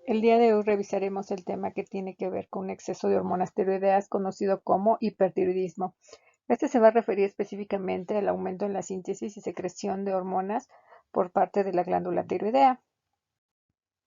El día de hoy revisaremos el tema que tiene que ver con un exceso de hormonas tiroideas conocido como hipertiroidismo. Este se va a referir específicamente al aumento en la síntesis y secreción de hormonas por parte de la glándula tiroidea.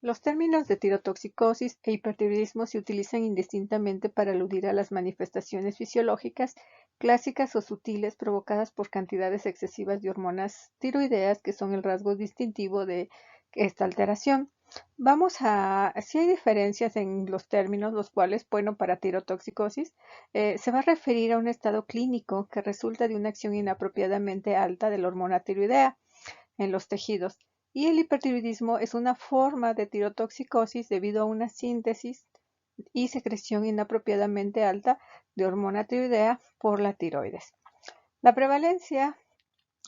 Los términos de tirotoxicosis e hipertiroidismo se utilizan indistintamente para aludir a las manifestaciones fisiológicas clásicas o sutiles provocadas por cantidades excesivas de hormonas tiroideas que son el rasgo distintivo de esta alteración. Si hay diferencias en los términos, los cuales, bueno, para tirotoxicosis se va a referir a un estado clínico que resulta de una acción inapropiadamente alta de la hormona tiroidea en los tejidos. Y el hipertiroidismo es una forma de tirotoxicosis debido a una síntesis y secreción inapropiadamente alta de hormona tiroidea por la tiroides. La prevalencia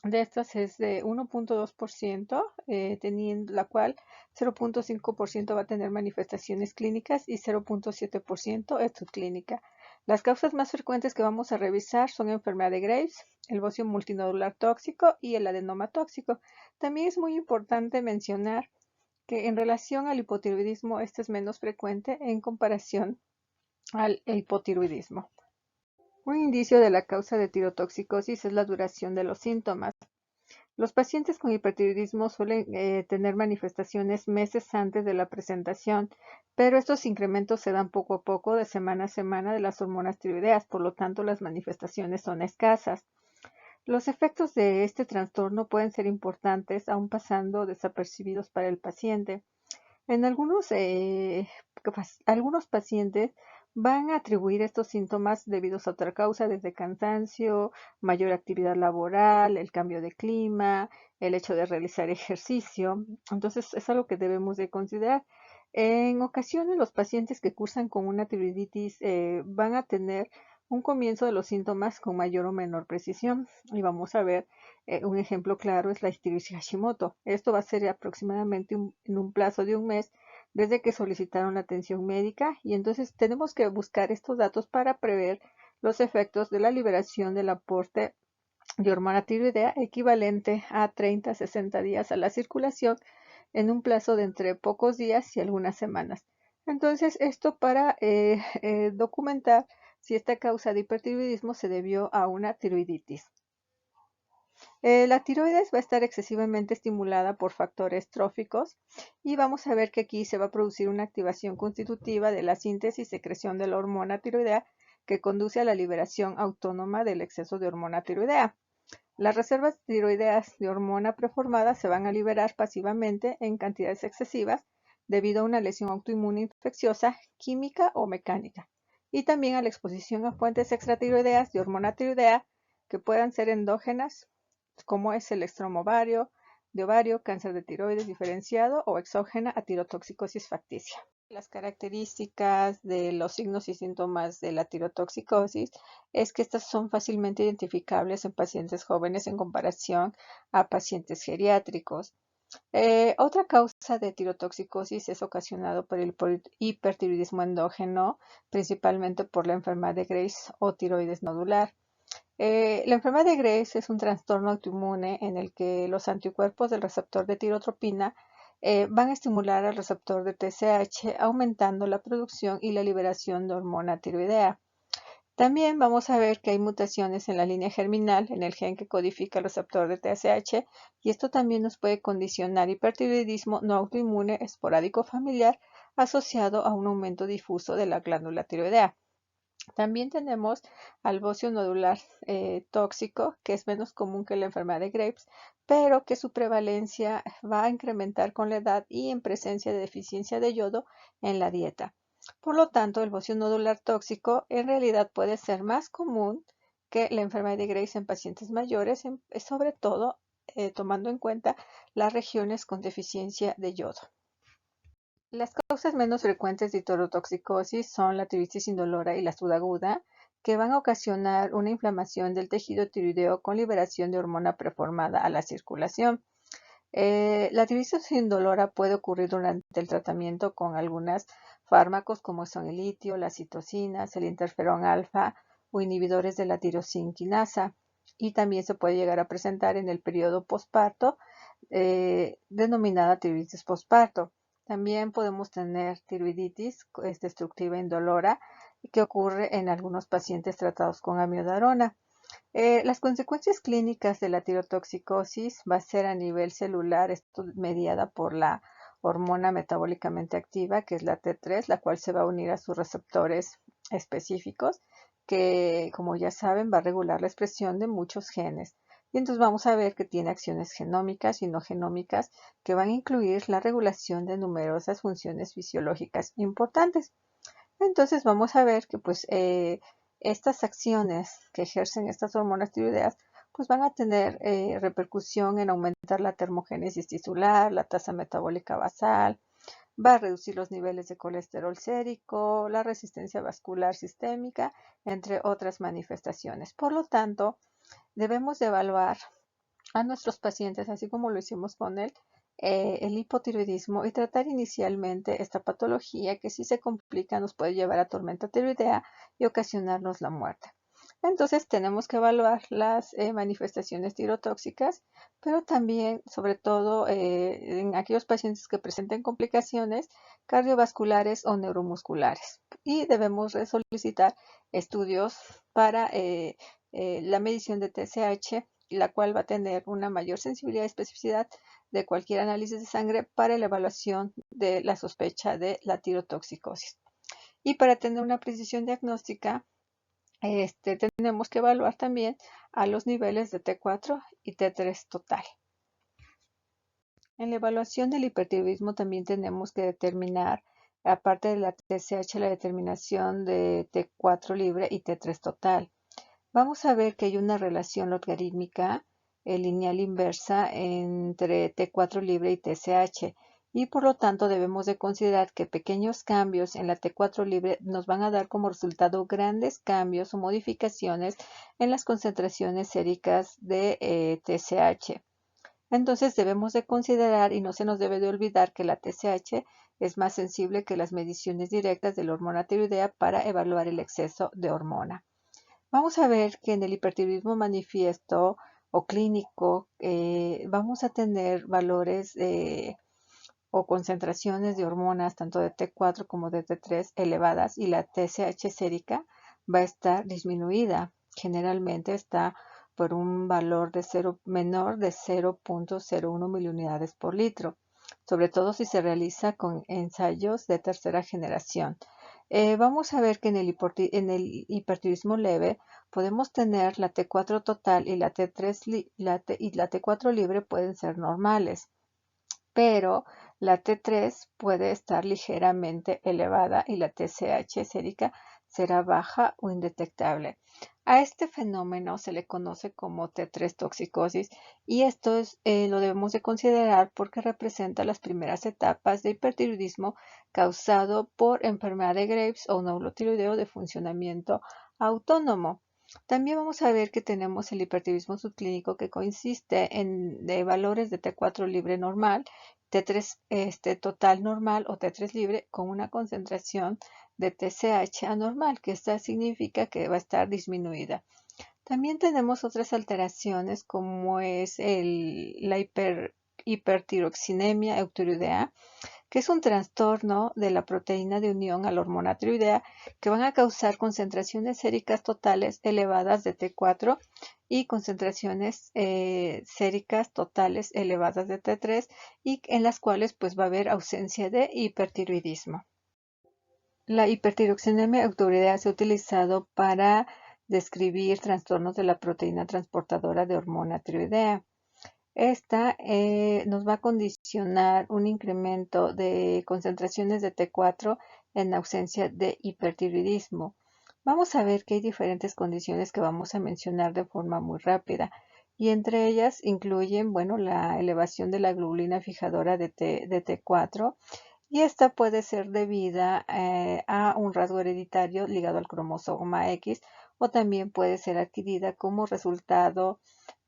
de estas es de 1.2%, teniendo la cual 0.5% va a tener manifestaciones clínicas y 0.7% es subclínica. Las causas más frecuentes que vamos a revisar son enfermedad de Graves, el bocio multinodular tóxico y el adenoma tóxico. También es muy importante mencionar que en relación al hipotiroidismo este es menos frecuente en comparación al hipotiroidismo. Un indicio de la causa de tirotoxicosis es la duración de los síntomas. Los pacientes con hipertiroidismo suelen tener manifestaciones meses antes de la presentación, pero estos incrementos se dan poco a poco de semana a semana de las hormonas tiroideas, por lo tanto las manifestaciones son escasas. Los efectos de este trastorno pueden ser importantes, aun pasando desapercibidos para el paciente. En algunos pacientes van a atribuir estos síntomas debidos a otra causa, desde cansancio, mayor actividad laboral, el cambio de clima, el hecho de realizar ejercicio. Entonces, es algo que debemos de considerar. En ocasiones, los pacientes que cursan con una tiroiditis van a tener un comienzo de los síntomas con mayor o menor precisión. Y vamos a ver un ejemplo claro es la tiroides Hashimoto. Esto va a ser aproximadamente en un plazo de un mes desde que solicitaron la atención médica y entonces tenemos que buscar estos datos para prever los efectos de la liberación del aporte de hormona tiroidea equivalente a 30 a 60 días a la circulación en un plazo de entre pocos días y algunas semanas. Entonces, esto para documentar si esta causa de hipertiroidismo se debió a una tiroiditis. La tiroides va a estar excesivamente estimulada por factores tróficos y vamos a ver que aquí se va a producir una activación constitutiva de la síntesis y secreción de la hormona tiroidea que conduce a la liberación autónoma del exceso de hormona tiroidea. Las reservas tiroideas de hormona preformada se van a liberar pasivamente en cantidades excesivas debido a una lesión autoinmune infecciosa, química o mecánica, y también a la exposición a fuentes extratiroideas de hormona tiroidea que puedan ser endógenas como es el estroma de ovario, cáncer de tiroides diferenciado o exógena a tirotoxicosis facticia. Las características de los signos y síntomas de la tirotoxicosis es que estas son fácilmente identificables en pacientes jóvenes en comparación a pacientes geriátricos. Otra causa de tirotoxicosis es ocasionado por el hipertiroidismo endógeno, principalmente por la enfermedad de Graves o tiroides nodular. La enfermedad de Graves es un trastorno autoinmune en el que los anticuerpos del receptor de tirotropina van a estimular al receptor de TSH, aumentando la producción y la liberación de hormona tiroidea. También vamos a ver que hay mutaciones en la línea germinal, en el gen que codifica el receptor de TSH, y esto también nos puede condicionar hipertiroidismo no autoinmune esporádico familiar asociado a un aumento difuso de la glándula tiroidea. También tenemos al bocio nodular tóxico, que es menos común que la enfermedad de Graves, pero que su prevalencia va a incrementar con la edad y en presencia de deficiencia de yodo en la dieta. Por lo tanto, el bocio nodular tóxico en realidad puede ser más común que la enfermedad de Graves en pacientes mayores, sobre todo tomando en cuenta las regiones con deficiencia de yodo. Las causas menos frecuentes de tirotoxicosis son la tiroiditis indolora y la sudaguda, que van a ocasionar una inflamación del tejido tiroideo con liberación de hormona preformada a la circulación. La tiroiditis indolora puede ocurrir durante el tratamiento con algunos fármacos como son el litio, las citocinas, el interferón alfa o inhibidores de la tirosinquinasa, y también se puede llegar a presentar en el periodo posparto, denominada tiroiditis posparto. También podemos tener tiroiditis destructiva indolora que ocurre en algunos pacientes tratados con amiodarona. Las consecuencias clínicas de la tirotoxicosis va a ser a nivel celular, esto mediada por la hormona metabólicamente activa, que es la T3, la cual se va a unir a sus receptores específicos, que como ya saben va a regular la expresión de muchos genes. Y entonces vamos a ver que tiene acciones genómicas y no genómicas que van a incluir la regulación de numerosas funciones fisiológicas importantes. Entonces vamos a ver que pues estas acciones que ejercen estas hormonas tiroideas pues van a tener repercusión en aumentar la termogénesis tisular, la tasa metabólica basal, va a reducir los niveles de colesterol sérico, la resistencia vascular sistémica, entre otras manifestaciones. Por lo tanto, debemos de evaluar a nuestros pacientes, así como lo hicimos con el hipotiroidismo, y tratar inicialmente esta patología que si se complica nos puede llevar a tormenta tiroidea y ocasionarnos la muerte. Entonces tenemos que evaluar las manifestaciones tirotóxicas, pero también, sobre todo, en aquellos pacientes que presenten complicaciones cardiovasculares o neuromusculares. Y debemos solicitar estudios para la medición de TSH, la cual va a tener una mayor sensibilidad y especificidad de cualquier análisis de sangre para la evaluación de la sospecha de la tirotoxicosis. Y para tener una precisión diagnóstica, tenemos que evaluar también a los niveles de T4 y T3 total. En la evaluación del hipertiroidismo también tenemos que determinar, aparte de la TSH, la determinación de T4 libre y T3 total. Vamos a ver que hay una relación logarítmica lineal inversa entre T4 libre y TSH, y por lo tanto debemos de considerar que pequeños cambios en la T4 libre nos van a dar como resultado grandes cambios o modificaciones en las concentraciones séricas de TSH. Entonces debemos de considerar y no se nos debe de olvidar que la TSH es más sensible que las mediciones directas de la hormona tiroidea para evaluar el exceso de hormona. Vamos a ver que en el hipertiroidismo manifiesto o clínico vamos a tener valores o concentraciones de hormonas tanto de T4 como de T3 elevadas, y la TSH sérica va a estar disminuida. Generalmente está por un valor de menor de 0.01 miliunidades por litro, sobre todo si se realiza con ensayos de tercera generación. Vamos a ver que en el hipertiroidismo leve podemos tener la T4 total y la T3 y la T4 libre pueden ser normales, pero la T3 puede estar ligeramente elevada y la TSH sérica será baja o indetectable. A este fenómeno se le conoce como T3 toxicosis, y esto lo debemos de considerar porque representa las primeras etapas de hipertiroidismo causado por enfermedad de Graves o nódulo tiroideo de funcionamiento autónomo. También vamos a ver que tenemos el hipertiroidismo subclínico, que consiste de valores de T4 libre normal, T3 total normal o T3 libre con una concentración de TSH anormal, que esta significa que va a estar disminuida. También tenemos otras alteraciones como es la hipertiroxinemia eutiroidea, que es un trastorno de la proteína de unión a la hormona tiroidea, que van a causar concentraciones séricas totales elevadas de T4 y concentraciones séricas totales elevadas de T3, y en las cuales pues va a haber ausencia de hipertiroidismo. La hipertiroxinemia eutiroidea se ha utilizado para describir trastornos de la proteína transportadora de hormona tiroidea. Esta nos va a condicionar un incremento de concentraciones de T4 en ausencia de hipertiroidismo. Vamos a ver que hay diferentes condiciones que vamos a mencionar de forma muy rápida, y entre ellas incluyen, bueno, la elevación de la globulina fijadora de T4, y esta puede ser debida a un rasgo hereditario ligado al cromosoma X, o también puede ser adquirida como resultado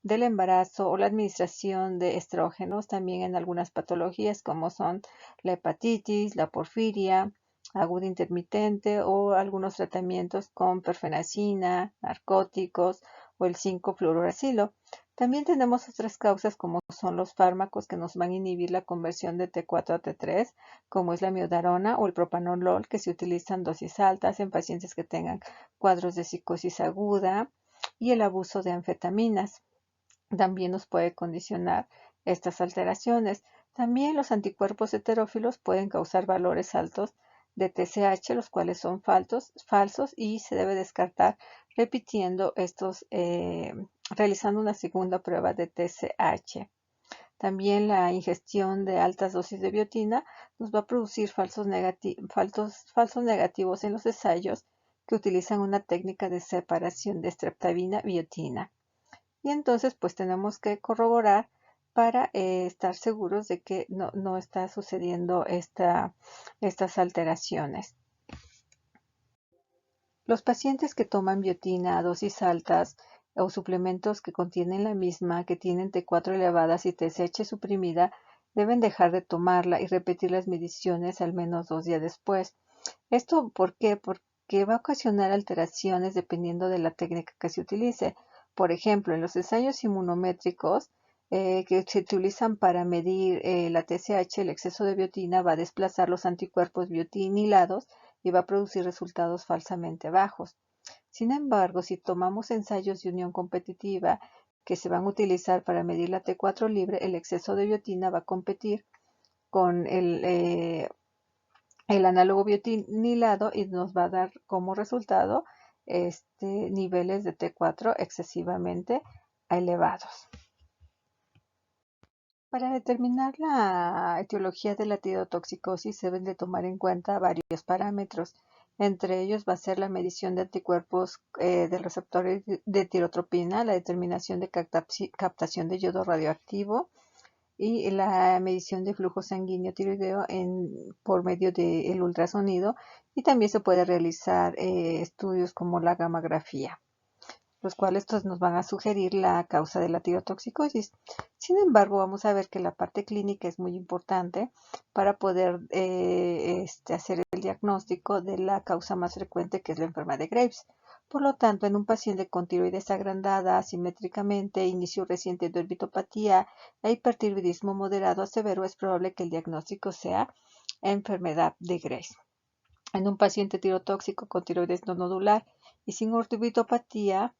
del embarazo o la administración de estrógenos, también en algunas patologías como son la hepatitis, la porfiria aguda intermitente, o algunos tratamientos con perfenacina, narcóticos o el 5-fluoruracilo. También tenemos otras causas como son los fármacos que nos van a inhibir la conversión de T4 a T3, como es la miodarona o el propanolol, que se utilizan dosis altas en pacientes que tengan cuadros de psicosis aguda, y el abuso de anfetaminas también nos puede condicionar estas alteraciones. También los anticuerpos heterófilos pueden causar valores altos de TSH, los cuales son falsos y se debe descartar repitiendo estos, realizando una segunda prueba de TSH. También la ingestión de altas dosis de biotina nos va a producir falsos negativos en los ensayos que utilizan una técnica de separación de streptamina-biotina. Y entonces pues tenemos que corroborar para estar seguros de que no está sucediendo estas alteraciones. Los pacientes que toman biotina a dosis altas o suplementos que contienen la misma, que tienen T4 elevadas y TSH suprimida, deben dejar de tomarla y repetir las mediciones al menos 2 días después. ¿Esto por qué? Porque va a ocasionar alteraciones dependiendo de la técnica que se utilice. Por ejemplo, en los ensayos inmunométricos que se utilizan para medir la TSH, el exceso de biotina va a desplazar los anticuerpos biotinilados y va a producir resultados falsamente bajos. Sin embargo, si tomamos ensayos de unión competitiva que se van a utilizar para medir la T4 libre, el exceso de biotina va a competir con el análogo biotinilado y nos va a dar como resultado niveles de T4 excesivamente elevados. Para determinar la etiología de la tirotoxicosis se deben de tomar en cuenta varios parámetros. Entre ellos va a ser la medición de anticuerpos del receptor de tirotropina, la determinación de captación de yodo radioactivo y la medición de flujo sanguíneo tiroideo por medio del ultrasonido, y también se puede realizar estudios como la gammagrafía, los cuales nos van a sugerir la causa de la tirotoxicosis. Sin embargo, vamos a ver que la parte clínica es muy importante para poder hacer el diagnóstico de la causa más frecuente, que es la enfermedad de Graves. Por lo tanto, en un paciente con tiroides agrandada asimétricamente, inicio reciente de orbitopatía e hipertiroidismo moderado a severo, es probable que el diagnóstico sea enfermedad de Graves. En un paciente tirotóxico con tiroides no nodular y sin orbitopatía,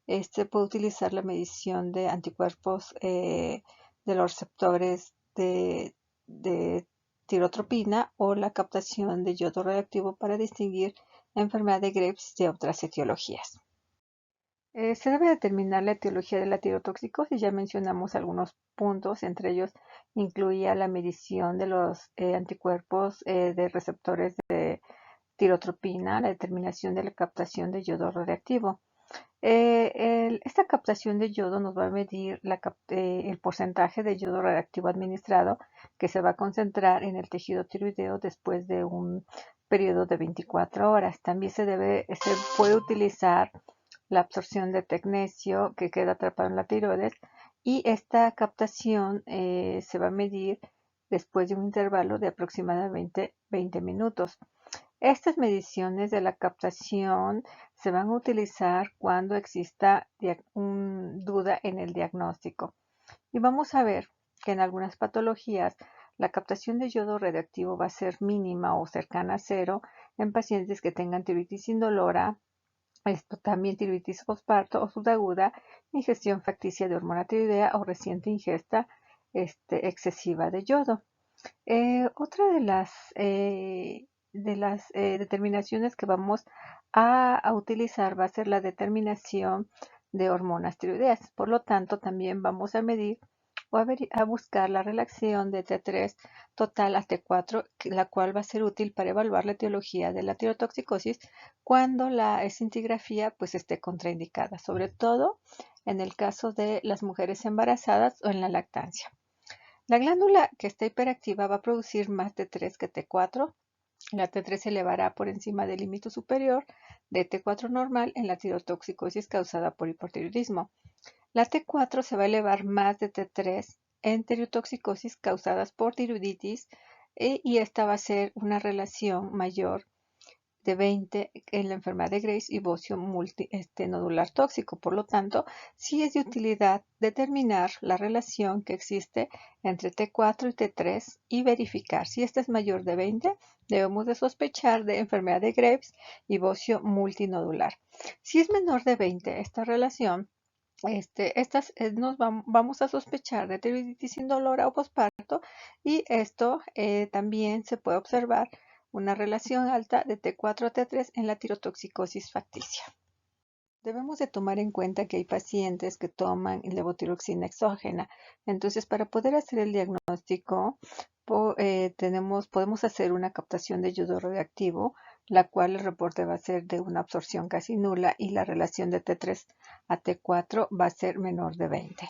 puede utilizar la medición de anticuerpos de los receptores de tirotropina o la captación de yodo radioactivo para distinguir la enfermedad de Graves de otras etiologías. Se debe determinar la etiología de la tirotoxicosis. Ya mencionamos algunos puntos, entre ellos incluía la medición de los anticuerpos de receptores de tirotropina, la determinación de la captación de yodo radioactivo. Esta captación de yodo nos va a medir el porcentaje de yodo radioactivo administrado que se va a concentrar en el tejido tiroideo después de un periodo de 24 horas. También se puede utilizar la absorción de tecnesio que queda atrapado en la tiroides, y esta captación se va a medir después de un intervalo de aproximadamente 20 minutos. Estas mediciones de la captación se van a utilizar cuando exista duda en el diagnóstico. Y vamos a ver que en algunas patologías la captación de yodo radioactivo va a ser mínima o cercana a cero en pacientes que tengan tiroiditis indolora, también tiroiditis postparto o subaguda, ingestión facticia de hormona tiroidea o reciente ingesta excesiva de yodo. Otra de las determinaciones que vamos a utilizar va a ser la determinación de hormonas tiroideas. Por lo tanto, también vamos a medir o a buscar la relación de T3 total a T4, la cual va a ser útil para evaluar la etiología de la tirotoxicosis cuando la escintigrafía pues esté contraindicada, sobre todo en el caso de las mujeres embarazadas o en la lactancia. La glándula que está hiperactiva va a producir más T3 que T4. La T3 se elevará por encima del límite superior de T4 normal en la tirotoxicosis causada por hipotiroidismo. La T4 se va a elevar más de T3 en tirotoxicosis causadas por tiroiditis, y esta va a ser una relación mayor de 20 en la enfermedad de Graves y bocio multinodular tóxico. Por lo tanto, sí es de utilidad determinar la relación que existe entre T4 y T3 y verificar si esta es mayor de 20, debemos de sospechar de enfermedad de Graves y bocio multinodular. Si es menor de 20 esta relación, vamos a sospechar de tiroiditis indolora o posparto y esto también se puede observar una relación alta de T4 a T3 en la tirotoxicosis facticia. Debemos de tomar en cuenta que hay pacientes que toman levotiroxina exógena. Entonces, para poder hacer el diagnóstico, podemos hacer una captación de yodo radioactivo, la cual el reporte va a ser de una absorción casi nula y la relación de T3 a T4 va a ser menor de 20.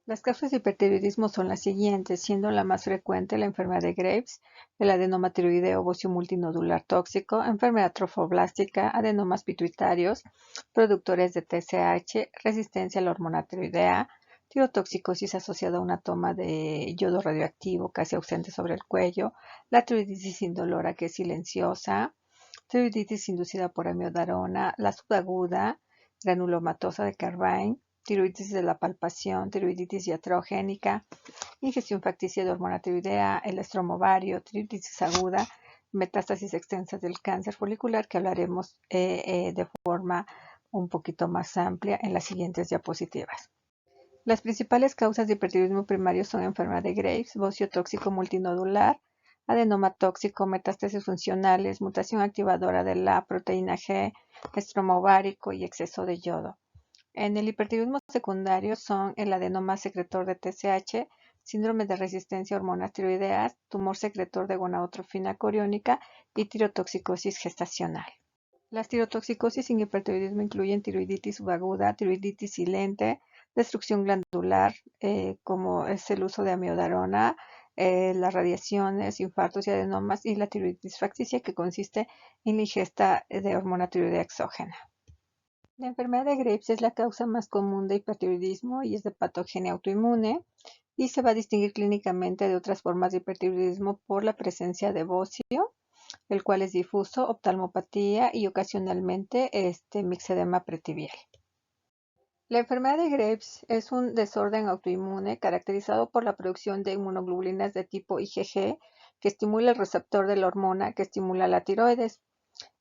Las causas de hipertiroidismo son las siguientes, siendo la más frecuente la enfermedad de Graves, el adenoma tiroideo bocio multinodular tóxico, enfermedad trofoblástica, adenomas pituitarios, productores de TSH, resistencia a la hormona tiroidea, tirotoxicosis asociada a una toma de yodo radioactivo casi ausente sobre el cuello, la tiroiditis indolora que es silenciosa, tiroiditis inducida por amiodarona, la subaguda, granulomatosa de Carvine, tiroiditis de la palpación, tiroiditis iatrogénica, ingestión facticia de hormona tiroidea, el estroma ovario, tiroiditis aguda, metástasis extensas del cáncer folicular, que hablaremos de forma un poquito más amplia en las siguientes diapositivas. Las principales causas de hipertiroidismo primario son enfermedad de Graves, bocio tóxico multinodular, adenoma tóxico, metástasis funcionales, mutación activadora de la proteína G, estroma ovárico y exceso de yodo. En el hipertiroidismo secundario son el adenoma secretor de TSH, síndrome de resistencia a hormonas tiroideas, tumor secretor de gonadotrofina coriónica y tirotoxicosis gestacional. Las tirotoxicosis sin hipertiroidismo incluyen tiroiditis subaguda, tiroiditis silente, destrucción glandular, como es el uso de amiodarona, las radiaciones, infartos y adenomas, y la tiroiditis facticia, que consiste en la ingesta de hormona tiroidea exógena. La enfermedad de Graves es la causa más común de hipertiroidismo y es de patogenia autoinmune y se va a distinguir clínicamente de otras formas de hipertiroidismo por la presencia de bocio, el cual es difuso, oftalmopatía y ocasionalmente mixedema pretibial. La enfermedad de Graves es un desorden autoinmune caracterizado por la producción de inmunoglobulinas de tipo IgG que estimula el receptor de la hormona que estimula la tiroides.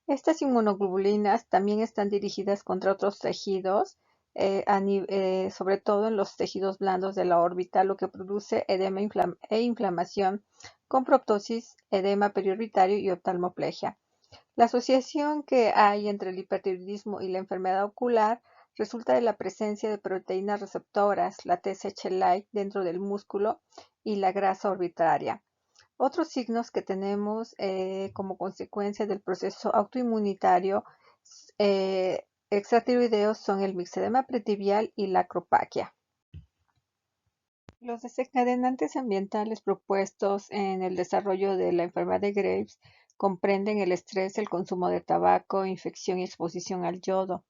Estas inmunoglobulinas también están dirigidas contra otros tejidos, sobre todo en los tejidos blandos de la órbita, lo que produce edema e inflamación con proptosis, edema periorbitario y oftalmoplegia. La asociación que hay entre el hipertiroidismo y la enfermedad ocular resulta de la presencia de proteínas receptoras, la TSH-like, dentro del músculo y la grasa orbitaria. Otros signos que tenemos como consecuencia del proceso autoinmunitario extratiroideos son el mixedema pretibial y la acropaquia. Los desencadenantes ambientales propuestos en el desarrollo de la enfermedad de Graves comprenden el estrés, el consumo de tabaco, infección y exposición al yodo.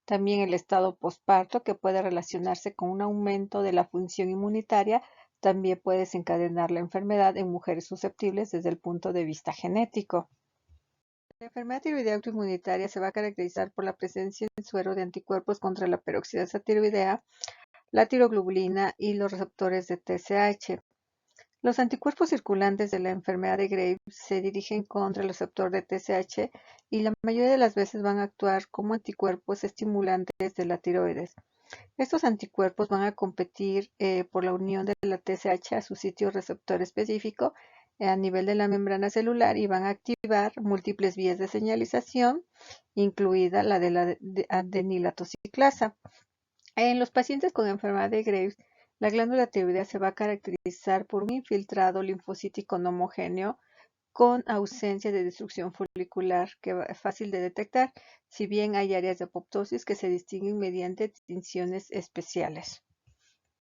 También el estado posparto, que puede relacionarse con un aumento de la función inmunitaria, también puede desencadenar la enfermedad en mujeres susceptibles desde el punto de vista genético. La enfermedad tiroidea autoinmunitaria se va a caracterizar por la presencia en suero de anticuerpos contra la peroxidasa tiroidea, la tiroglobulina y los receptores de TSH. Los anticuerpos circulantes de la enfermedad de Graves se dirigen contra el receptor de TSH y la mayoría de las veces van a actuar como anticuerpos estimulantes de la tiroides. Estos anticuerpos van a competir por la unión de la TSH a su sitio receptor específico a nivel de la membrana celular y van a activar múltiples vías de señalización, incluida la de la adenilatociclasa. En los pacientes con enfermedad de Graves, la glándula tiroidea se va a caracterizar por un infiltrado linfocítico no homogéneo con ausencia de destrucción folicular que es fácil de detectar, si bien hay áreas de apoptosis que se distinguen mediante distinciones especiales.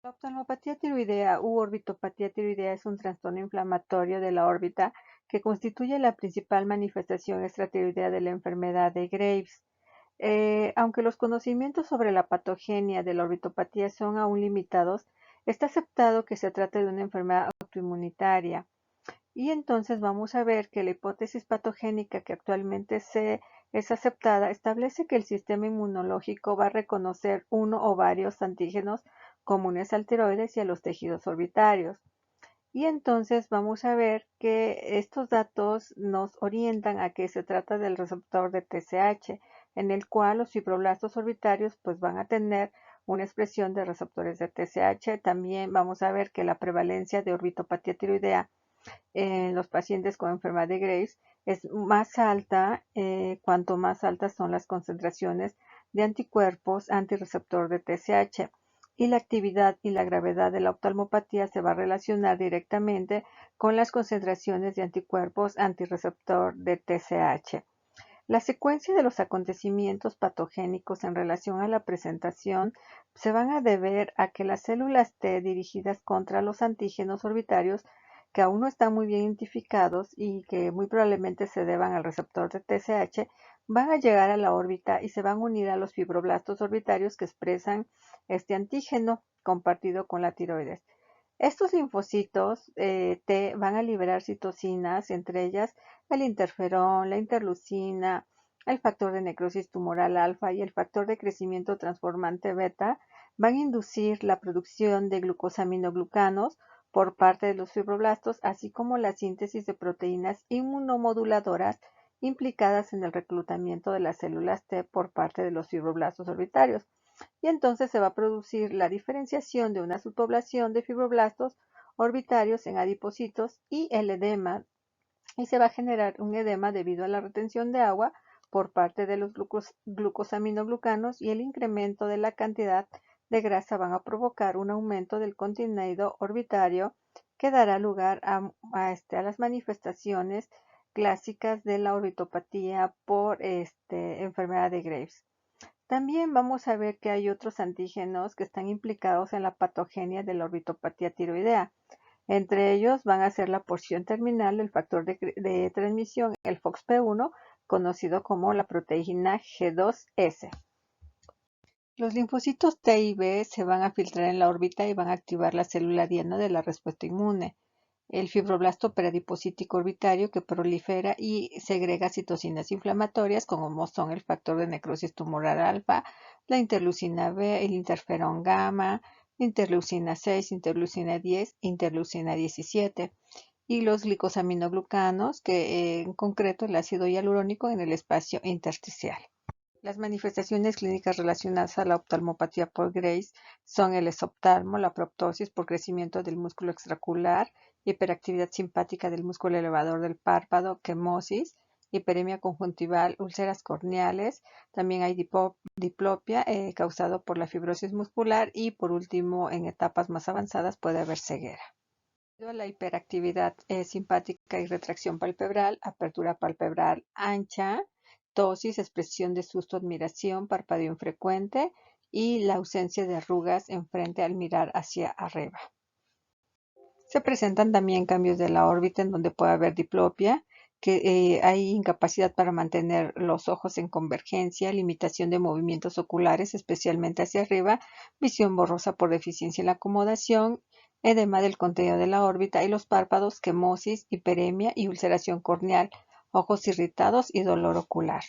La oftalmopatía tiroidea u orbitopatía tiroidea es un trastorno inflamatorio de la órbita que constituye la principal manifestación extratiroidea de la enfermedad de Graves. Aunque los conocimientos sobre la patogenia de la orbitopatía son aún limitados, está aceptado que se trata de una enfermedad autoinmunitaria Y entonces vamos a ver que la hipótesis patogénica que actualmente es aceptada establece que el sistema inmunológico va a reconocer uno o varios antígenos comunes al tiroides y a los tejidos orbitarios. Y entonces vamos a ver que estos datos nos orientan a que se trata del receptor de TSH, en el cual los fibroblastos orbitarios pues van a tener una expresión de receptores de TSH. También vamos a ver que la prevalencia de orbitopatía tiroidea en los pacientes con enfermedad de Graves es más alta cuanto más altas son las concentraciones de anticuerpos antirreceptor de TSH, y la actividad y la gravedad de la oftalmopatía se va a relacionar directamente con las concentraciones de anticuerpos antirreceptor de TSH. La secuencia de los acontecimientos patogénicos en relación a la presentación se van a deber a que las células T dirigidas contra los antígenos orbitarios, que aún no están muy bien identificados y que muy probablemente se deban al receptor de TSH, van a llegar a la órbita y se van a unir a los fibroblastos orbitarios que expresan este antígeno compartido con la tiroides. Estos linfocitos T van a liberar citocinas, entre ellas el interferón, la interleucina, el factor de necrosis tumoral alfa y el factor de crecimiento transformante beta, van a inducir la producción de glucosaminoglucanos por parte de los fibroblastos, así como la síntesis de proteínas inmunomoduladoras implicadas en el reclutamiento de las células T por parte de los fibroblastos orbitarios. Y entonces se va a producir la diferenciación de una subpoblación de fibroblastos orbitarios en adipocitos y el edema, y se va a generar un edema debido a la retención de agua por parte de los glucosaminoglucanos, y el incremento de la cantidad de grasa van a provocar un aumento del contenido orbitario que dará lugar a las manifestaciones clásicas de la orbitopatía por enfermedad de Graves. También vamos a ver que hay otros antígenos que están implicados en la patogenia de la orbitopatía tiroidea. Entre ellos van a ser la porción terminal del factor de transmisión, el FOXP1, conocido como la proteína G2S. Los linfocitos T y B se van a filtrar en la órbita y van a activar la célula diana de la respuesta inmune, el fibroblasto peradipocítico orbitario, que prolifera y segrega citocinas inflamatorias como son el factor de necrosis tumoral alfa, la interleucina B, el interferón gamma, interleucina 6, interleucina 10, interleucina 17, y los glicosaminoglucanos, que en concreto el ácido hialurónico en el espacio intersticial. Las manifestaciones clínicas relacionadas a la oftalmopatía por Graves son el exoftalmo, la proptosis por crecimiento del músculo extraocular, hiperactividad simpática del músculo elevador del párpado, quemosis, hiperemia conjuntival, úlceras corneales. También hay diplopia causado por la fibrosis muscular, y por último, en etapas más avanzadas puede haber ceguera. Debido a la hiperactividad simpática y retracción palpebral, apertura palpebral ancha, ptosis, expresión de susto, admiración, parpadeo infrecuente y la ausencia de arrugas en frente al mirar hacia arriba. Se presentan también cambios de la órbita en donde puede haber diplopia, que hay incapacidad para mantener los ojos en convergencia, limitación de movimientos oculares, especialmente hacia arriba, visión borrosa por deficiencia en la acomodación, edema del contenido de la órbita y los párpados, quemosis, hiperemia y ulceración corneal, ojos irritados y dolor ocular.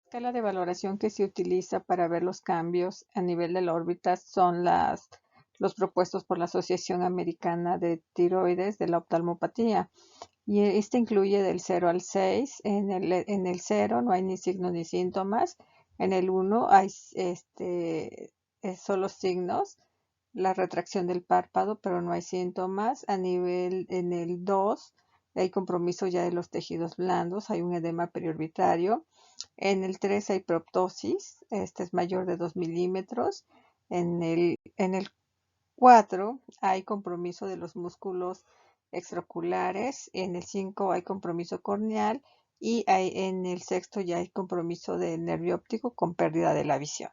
La escala de valoración que se utiliza para ver los cambios a nivel de la órbita son los propuestos por la Asociación Americana de Tiroides de la Oftalmopatía. Y este incluye del 0 al 6. En el 0 no hay ni signos ni síntomas. En el 1 hay solo signos, la retracción del párpado, pero no hay síntomas. En el 2 hay compromiso ya de los tejidos blandos, hay un edema periorbitario. En el 3 hay proptosis, este es mayor de 2 milímetros. En el 4 hay compromiso de los músculos extraoculares. En el 5 hay compromiso corneal, y en el sexto ya hay compromiso del nervio óptico con pérdida de la visión.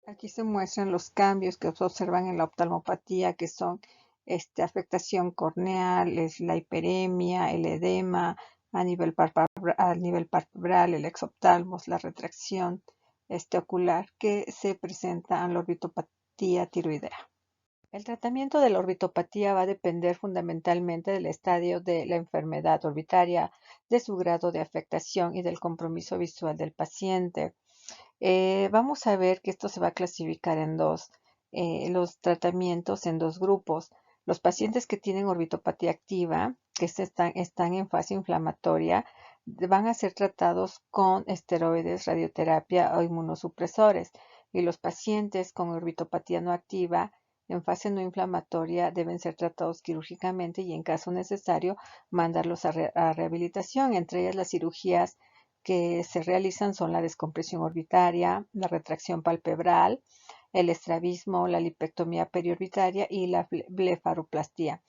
Aquí se muestran los cambios que se observan en la oftalmopatía, que son afectación corneal, es la hiperemia, el edema a nivel palpebral, el exoftalmos, la retracción ocular que se presenta en la orbitopatía tiroidea. El tratamiento de la orbitopatía va a depender fundamentalmente del estadio de la enfermedad orbitaria, de su grado de afectación y del compromiso visual del paciente. Vamos a ver que esto se va a clasificar en dos, los tratamientos en dos grupos. Los pacientes que tienen orbitopatía activa, que están en fase inflamatoria, van a ser tratados con esteroides, radioterapia o inmunosupresores. Y los pacientes con orbitopatía no activa, en fase no inflamatoria, deben ser tratados quirúrgicamente y en caso necesario mandarlos a rehabilitación, entre ellas las cirugías que se realizan son la descompresión orbitaria, la retracción palpebral, el estrabismo, la lipectomía periorbitaria y la blefaroplastía.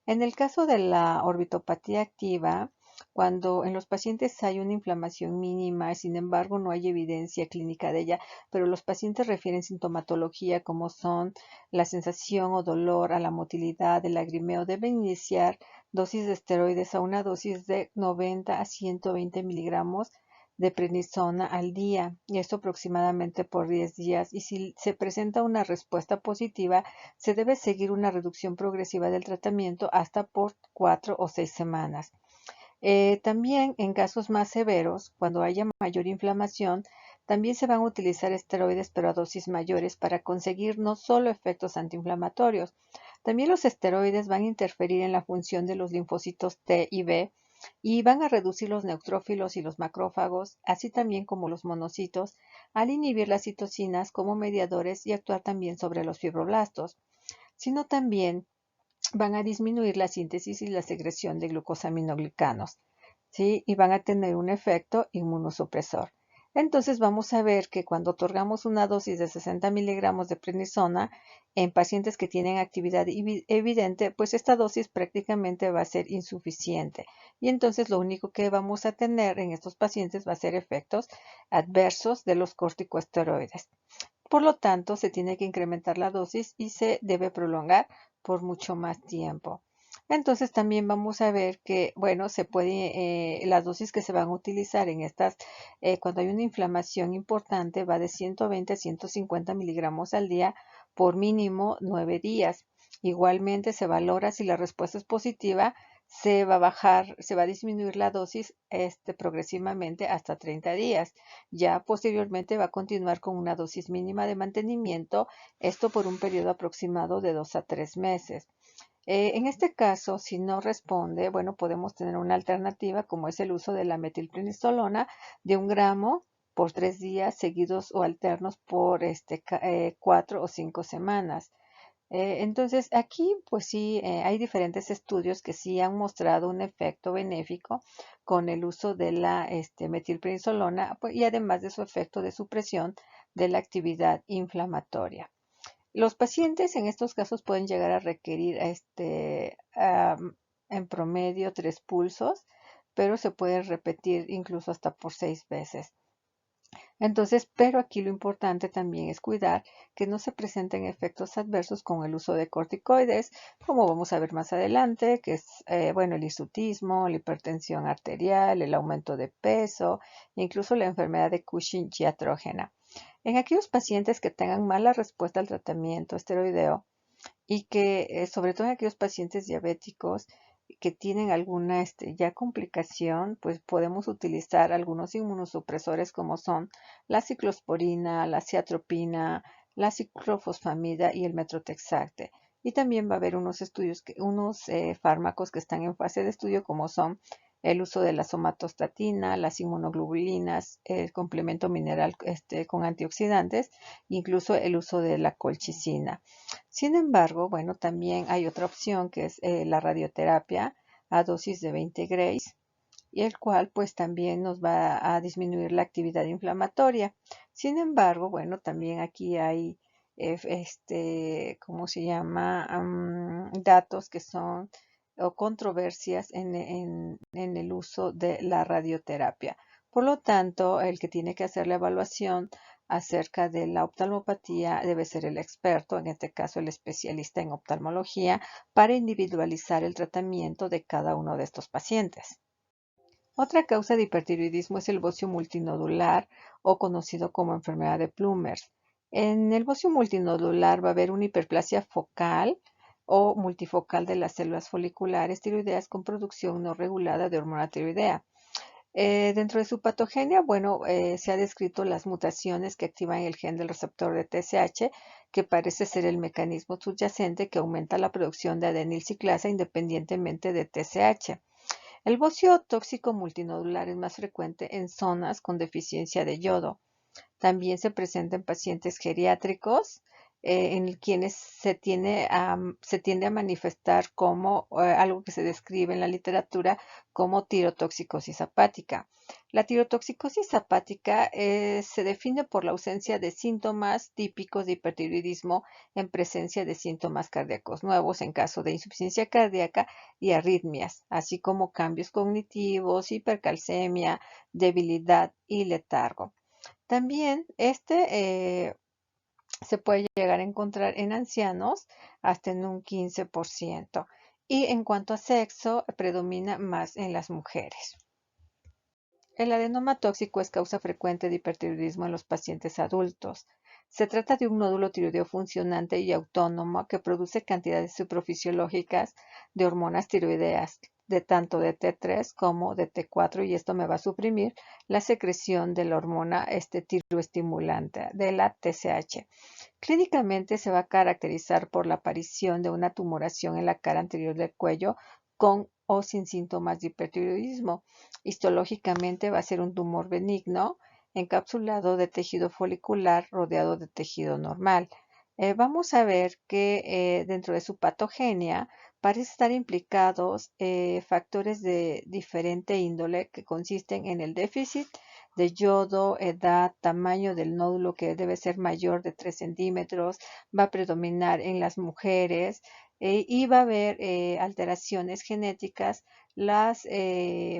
En el caso de la orbitopatía activa, cuando en los pacientes hay una inflamación mínima, sin embargo no hay evidencia clínica de ella, pero los pacientes refieren sintomatología como son la sensación o dolor a la motilidad, el lagrimeo, deben iniciar dosis de esteroides a una dosis de 90 a 120 miligramos de prednisona al día, y esto aproximadamente por 10 días. Y si se presenta una respuesta positiva, se debe seguir una reducción progresiva del tratamiento hasta por 4 o 6 semanas. También en casos más severos, cuando haya mayor inflamación, también se van a utilizar esteroides pero a dosis mayores para conseguir no solo efectos antiinflamatorios. También los esteroides van a interferir en la función de los linfocitos T y B y van a reducir los neutrófilos y los macrófagos, así también como los monocitos, al inhibir las citocinas como mediadores y actuar también sobre los fibroblastos, sino también van a disminuir la síntesis y la secreción de glucosaminoglicanos, ¿sí? Y van a tener un efecto inmunosupresor. Entonces vamos a ver que cuando otorgamos una dosis de 60 miligramos de prednisona en pacientes que tienen actividad evidente, pues esta dosis prácticamente va a ser insuficiente. Y entonces lo único que vamos a tener en estos pacientes va a ser efectos adversos de los corticosteroides. Por lo tanto, se tiene que incrementar la dosis y se debe prolongar por mucho más tiempo. Entonces también vamos a ver que, bueno, las dosis que se van a utilizar en estas, cuando hay una inflamación importante, va de 120 a 150 miligramos al día por mínimo 9 días. Igualmente se valora si la respuesta es positiva, se va a disminuir la dosis progresivamente hasta 30 días. Ya posteriormente va a continuar con una dosis mínima de mantenimiento, esto por un periodo aproximado de 2 a 3 meses. En este caso, si no responde, bueno, podemos tener una alternativa como es el uso de la metilprednisolona de 1 gramo por 3 días seguidos o alternos por 4 o 5 semanas. Entonces, aquí pues sí, hay diferentes estudios que sí han mostrado un efecto benéfico con el uso de la metilprednisolona pues, y además de su efecto de supresión de la actividad inflamatoria. Los pacientes en estos casos pueden llegar a requerir en promedio 3 pulsos, pero se puede repetir incluso hasta por 6 veces. Entonces, pero aquí lo importante también es cuidar que no se presenten efectos adversos con el uso de corticoides, como vamos a ver más adelante, que es, bueno, el hirsutismo, la hipertensión arterial, el aumento de peso, incluso la enfermedad de Cushing iatrogena. En aquellos pacientes que tengan mala respuesta al tratamiento esteroideo y que, sobre todo en aquellos pacientes diabéticos, que tienen alguna ya complicación, pues podemos utilizar algunos inmunosupresores como son la ciclosporina, la ciatropina, la ciclofosfamida y el metrotexate. Y también va a haber unos fármacos que están en fase de estudio como son el uso de la somatostatina, las inmunoglobulinas, el complemento mineral con antioxidantes, incluso el uso de la colchicina. Sin embargo, bueno, también hay otra opción que es la radioterapia a dosis de 20 grays y el cual pues también nos va a disminuir la actividad inflamatoria. Sin embargo, bueno, también aquí hay ¿cómo se llama? Datos que son o controversias en el uso de la radioterapia. Por lo tanto, el que tiene que hacer la evaluación acerca de la oftalmopatía debe ser el experto, en este caso el especialista en oftalmología, para individualizar el tratamiento de cada uno de estos pacientes. Otra causa de hipertiroidismo es el bocio multinodular o conocido como enfermedad de Plumers. En el bocio multinodular va a haber una hiperplasia focal o multifocal de las células foliculares tiroideas con producción no regulada de hormona tiroidea. Dentro de su patogenia, bueno, se ha descrito las mutaciones que activan el gen del receptor de TSH, que parece ser el mecanismo subyacente que aumenta la producción de adenilciclasa independientemente de TSH. El bocio tóxico multinodular es más frecuente en zonas con deficiencia de yodo. También se presenta en pacientes geriátricos, en quienes se tiende a manifestar como algo que se describe en la literatura como tirotoxicosis hepática. La tirotoxicosis hepática se define por la ausencia de síntomas típicos de hipertiroidismo en presencia de síntomas cardíacos nuevos en caso de insuficiencia cardíaca y arritmias, así como cambios cognitivos, hipercalcemia, debilidad y letargo. También se puede llegar a encontrar en ancianos hasta en un 15%. Y en cuanto a sexo, predomina más en las mujeres. El adenoma tóxico es causa frecuente de hipertiroidismo en los pacientes adultos. Se trata de un nódulo tiroideo funcionante y autónomo que produce cantidades suprafisiológicas de hormonas tiroideas, de tanto de T3 como de T4, y esto me va a suprimir la secreción de la hormona tiroestimulante, de la TSH. Clínicamente se va a caracterizar por la aparición de una tumoración en la cara anterior del cuello con o sin síntomas de hipertiroidismo. Histológicamente va a ser un tumor benigno encapsulado de tejido folicular rodeado de tejido normal. Vamos a ver que dentro de su patogenia parece estar implicados factores de diferente índole que consisten en el déficit de yodo, edad, tamaño del nódulo que debe ser mayor de 3 centímetros, va a predominar en las mujeres y va a haber alteraciones genéticas, las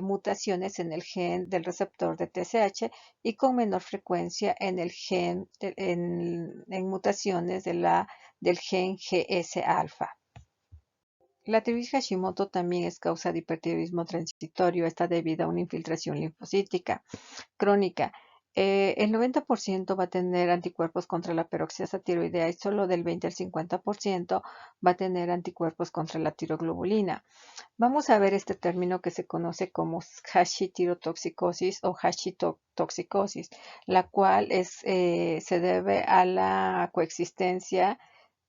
mutaciones en el gen del receptor de TSH y con menor frecuencia en el gen, en mutaciones del gen GS-alfa. La tiroides Hashimoto también es causa de hipertiroidismo transitorio, está debido a una infiltración linfocítica crónica. El 90% va a tener anticuerpos contra la peroxidasa tiroidea y solo del 20 al 50% va a tener anticuerpos contra la tiroglobulina. Vamos a ver este término que se conoce como Hashitirotoxicosis o Hashitoxicosis, la cual se debe a la coexistencia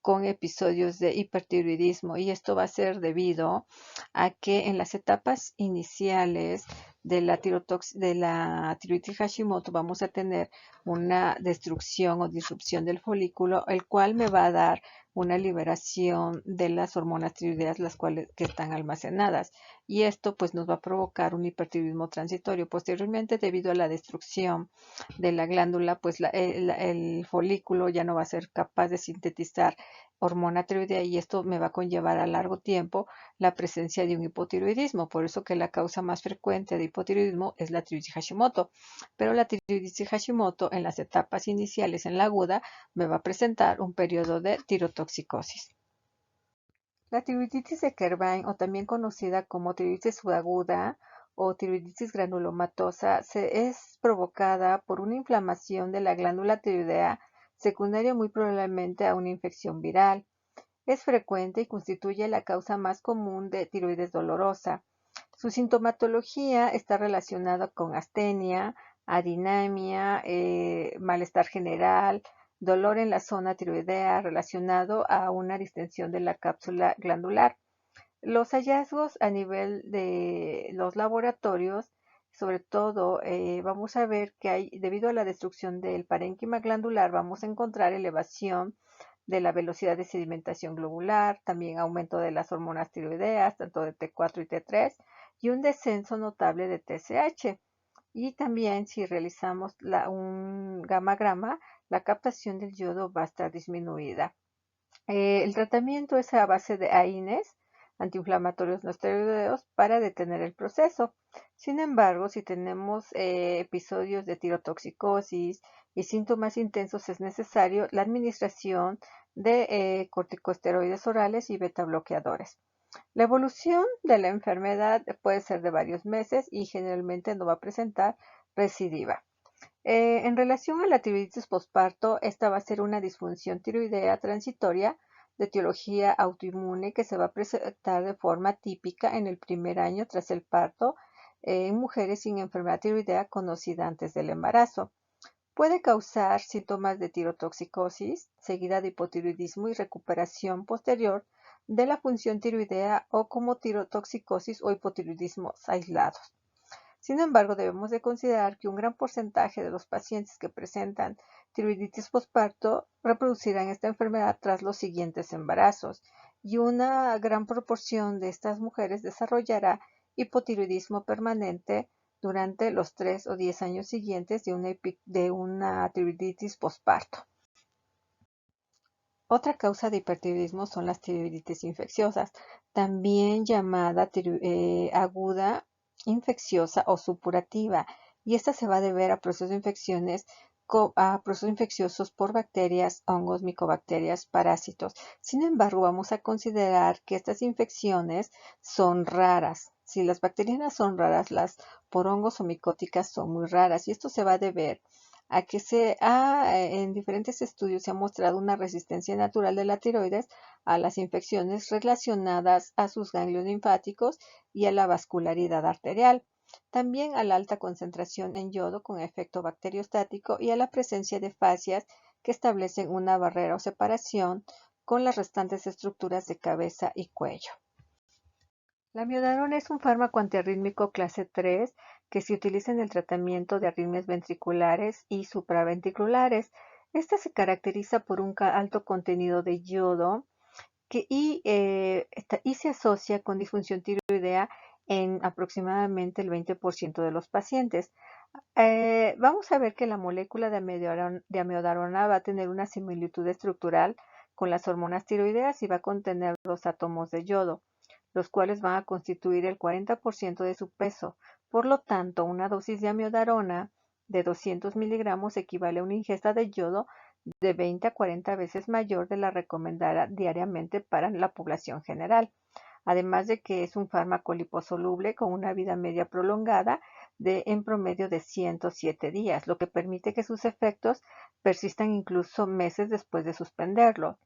con episodios de hipertiroidismo, y esto va a ser debido a que en las etapas iniciales de la tiroides Hashimoto vamos a tener una destrucción o disrupción del folículo, el cual me va a dar una liberación de las hormonas tiroideas, las cuales que están almacenadas, y esto pues nos va a provocar un hipertiroidismo transitorio. Posteriormente, debido a la destrucción de la glándula, pues el folículo ya no va a ser capaz de sintetizar hormona tiroidea, y esto me va a conllevar a largo tiempo la presencia de un hipotiroidismo. Por eso que la causa más frecuente de hipotiroidismo es la tiroides Hashimoto. Pero la tiroides Hashimoto en las etapas iniciales, en la aguda, me va a presentar un periodo de tirotoxicosis. La tiroiditis de Kerbein, o también conocida como tiroides subaguda o tiroiditis granulomatosa, es provocada por una inflamación de la glándula tiroidea secundaria muy probablemente a una infección viral. Es frecuente y constituye la causa más común de tiroides dolorosa. Su sintomatología está relacionada con astenia, adinamia, malestar general, dolor en la zona tiroidea relacionado a una distensión de la cápsula glandular. Los hallazgos a nivel de los laboratorios, sobre todo, vamos a ver que debido a la destrucción del parénquima glandular, vamos a encontrar elevación de la velocidad de sedimentación globular, también aumento de las hormonas tiroideas, tanto de T4 y T3, y un descenso notable de TSH. Y también si realizamos un gamagrama, la captación del yodo va a estar disminuida. El tratamiento es a base de AINES, antiinflamatorios no esteroideos, para detener el proceso. Sin embargo, si tenemos episodios de tirotoxicosis y síntomas intensos, es necesario la administración de corticosteroides orales y betabloqueadores. La evolución de la enfermedad puede ser de varios meses y generalmente no va a presentar recidiva. En relación a la tiroiditis posparto, esta va a ser una disfunción tiroidea transitoria de etiología autoinmune que se va a presentar de forma típica en el primer año tras el parto en mujeres sin enfermedad tiroidea conocida antes del embarazo. Puede causar síntomas de tirotoxicosis, seguida de hipotiroidismo y recuperación posterior de la función tiroidea o como tirotoxicosis o hipotiroidismos aislados. Sin embargo, debemos de considerar que un gran porcentaje de los pacientes que presentan tiroiditis posparto reproducirán esta enfermedad tras los siguientes embarazos y una gran proporción de estas mujeres desarrollará hipotiroidismo permanente durante los 3 o 10 años siguientes de una tiroiditis posparto. Otra causa de hipertiroidismo son las tiroiditis infecciosas, también llamada aguda, infecciosa o supurativa, y esta se va a deber a procesos infecciosos por bacterias, hongos, micobacterias, parásitos. Sin embargo, vamos a considerar que estas infecciones son raras. Si las bacterianas son raras, las por hongos o micóticas son muy raras, y esto se va a deber a que en diferentes estudios se ha mostrado una resistencia natural de la tiroides a las infecciones relacionadas a sus ganglios linfáticos y a la vascularidad arterial, también a la alta concentración en yodo con efecto bacteriostático y a la presencia de fascias que establecen una barrera o separación con las restantes estructuras de cabeza y cuello. La amiodarona es un fármaco antiarrítmico clase 3 que se utiliza en el tratamiento de arritmias ventriculares y supraventriculares. Esta se caracteriza por un alto contenido de yodo y se asocia con disfunción tiroidea en aproximadamente el 20% de los pacientes. Vamos a ver que la molécula de amiodarona va a tener una similitud estructural con las hormonas tiroideas y va a contener dos átomos de yodo, los cuales van a constituir el 40% de su peso. Por lo tanto, una dosis de amiodarona de 200 miligramos equivale a una ingesta de yodo de 20 a 40 veces mayor de la recomendada diariamente para la población general. Además de que es un fármaco liposoluble con una vida media prolongada en promedio de 107 días, lo que permite que sus efectos persistan incluso meses después de suspenderlo.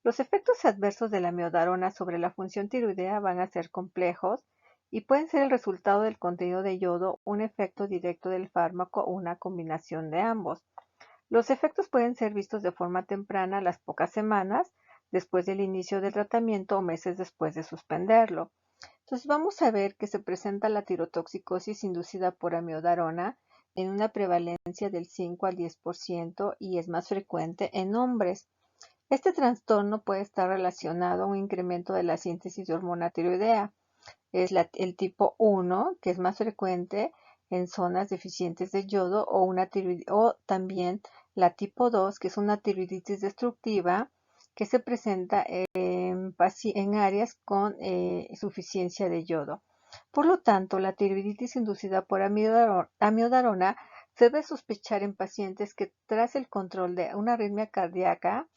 Los efectos adversos de la miodarona sobre la función tiroidea van a ser complejos y pueden ser el resultado del contenido de yodo, un efecto directo del fármaco o una combinación de ambos. Los efectos pueden ser vistos de forma temprana a las pocas semanas después del inicio del tratamiento o meses después de suspenderlo. Entonces vamos a ver que se presenta la tirotoxicosis inducida por amiodarona en una prevalencia del 5 al 10% y es más frecuente en hombres. Este trastorno puede estar relacionado a un incremento de la síntesis de hormona tiroidea. Es el tipo 1, que es más frecuente en zonas deficientes de yodo, o también la tipo 2, que es una tiroiditis destructiva que se presenta en áreas con suficiencia de yodo. Por lo tanto, la tiroiditis inducida por amiodarona se debe sospechar en pacientes que tras el control de una arritmia cardíaca